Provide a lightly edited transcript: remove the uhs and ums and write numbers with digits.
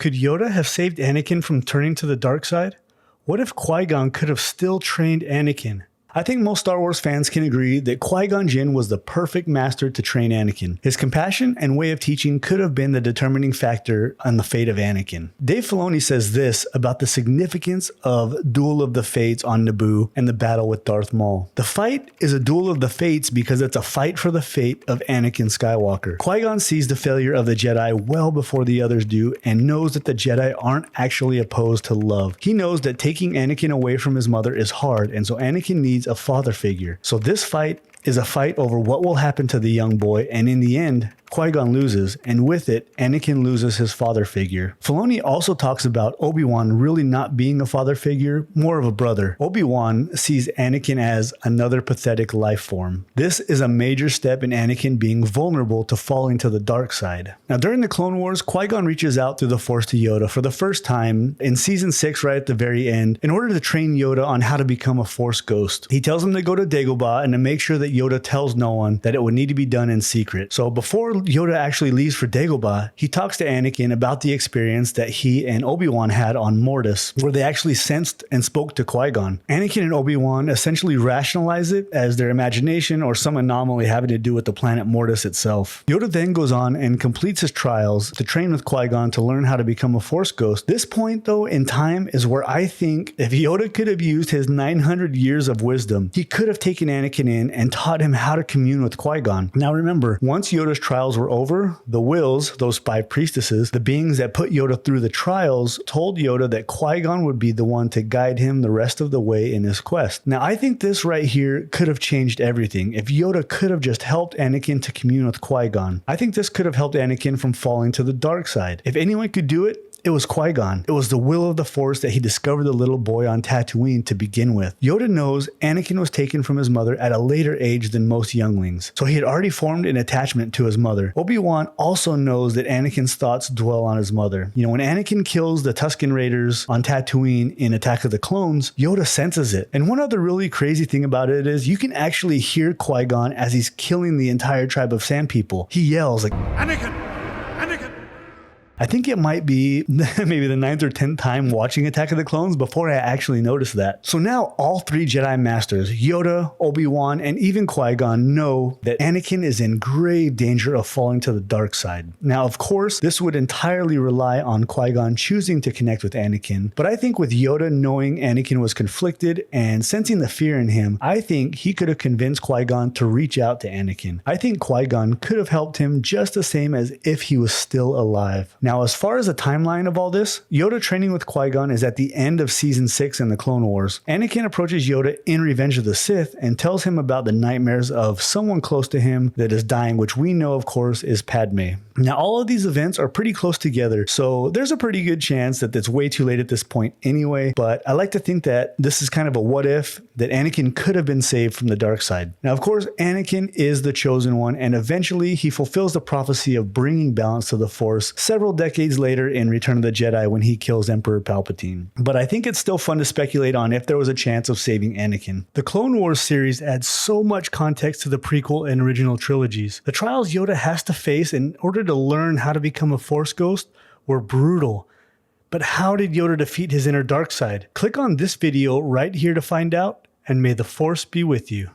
Could Yoda have saved Anakin from turning to the dark side? What if Qui-Gon could have still trained Anakin? I think most Star Wars fans can agree that Qui-Gon Jinn was the perfect master to train Anakin. His compassion and way of teaching could have been the determining factor on the fate of Anakin. Dave Filoni says this about the significance of Duel of the Fates on Naboo and the battle with Darth Maul. The fight is a duel of the fates because it's a fight for the fate of Anakin Skywalker. Qui-Gon sees the failure of the Jedi well before the others do and knows that the Jedi aren't actually opposed to love. He knows that taking Anakin away from his mother is hard, and so Anakin needs a father figure. So this fight is a fight over what will happen to the young boy, and in the end, Qui-Gon loses, and with it, Anakin loses his father figure. Filoni also talks about Obi-Wan really not being a father figure, more of a brother. Obi-Wan sees Anakin as another pathetic life form. This is a major step in Anakin being vulnerable to falling to the dark side. Now, during the Clone Wars, Qui-Gon reaches out through the Force to Yoda for the first time in Season 6 right at the very end in order to train Yoda on how to become a Force ghost. He tells him to go to Dagobah and to make sure that Yoda tells no one that it would need to be done in secret. So before Yoda actually leaves for Dagobah, he talks to Anakin about the experience that he and Obi-Wan had on Mortis, where they actually sensed and spoke to Qui-Gon. Anakin and Obi-Wan essentially rationalize it as their imagination or some anomaly having to do with the planet Mortis itself. Yoda then goes on and completes his trials to train with Qui-Gon to learn how to become a Force ghost. This point, though, in time is where I think if Yoda could have used his 900 years of wisdom, he could have taken Anakin in and taught him how to commune with Qui-Gon. Now remember, once Yoda's trials were over, the Wills, those 5 priestesses, the beings that put Yoda through the trials, told Yoda that Qui-Gon would be the one to guide him the rest of the way in his quest. Now I think this right here could have changed everything. If Yoda could have just helped Anakin to commune with Qui-Gon, I think this could have helped Anakin from falling to the dark side. If anyone could do it, it was Qui-Gon. It was the will of the Force that he discovered the little boy on Tatooine to begin with. Yoda knows Anakin was taken from his mother at a later age than most younglings, so he had already formed an attachment to his mother. Obi-Wan also knows that Anakin's thoughts dwell on his mother. You know, when Anakin kills the Tusken Raiders on Tatooine in Attack of the Clones, Yoda senses it. And one other really crazy thing about it is you can actually hear Qui-Gon as he's killing the entire tribe of Sand People. He yells like, "Anakin! Anakin!" I think it might be maybe the 9th or 10th time watching Attack of the Clones before I actually noticed that. So now all 3 Jedi Masters, Yoda, Obi-Wan, and even Qui-Gon know that Anakin is in grave danger of falling to the dark side. Now, of course, this would entirely rely on Qui-Gon choosing to connect with Anakin, but I think with Yoda knowing Anakin was conflicted and sensing the fear in him, I think he could have convinced Qui-Gon to reach out to Anakin. I think Qui-Gon could have helped him just the same as if he was still alive. Now, as far as the timeline of all this, Yoda training with Qui-Gon is at the end of Season 6 in the Clone Wars. Anakin approaches Yoda in Revenge of the Sith and tells him about the nightmares of someone close to him that is dying, which we know, of course, is Padme. Now, all of these events are pretty close together, so there's a pretty good chance that it's way too late at this point anyway, but I like to think that this is kind of a what if, that Anakin could have been saved from the dark side. Now, of course, Anakin is the chosen one, and eventually he fulfills the prophecy of bringing balance to the Force several decades later in Return of the Jedi when he kills Emperor Palpatine. But I think it's still fun to speculate on if there was a chance of saving Anakin. The Clone Wars series adds so much context to the prequel and original trilogies. The trials Yoda has to face in order to learn how to become a Force ghost were brutal. But how did Yoda defeat his inner dark side? Click on this video right here to find out, and may the Force be with you.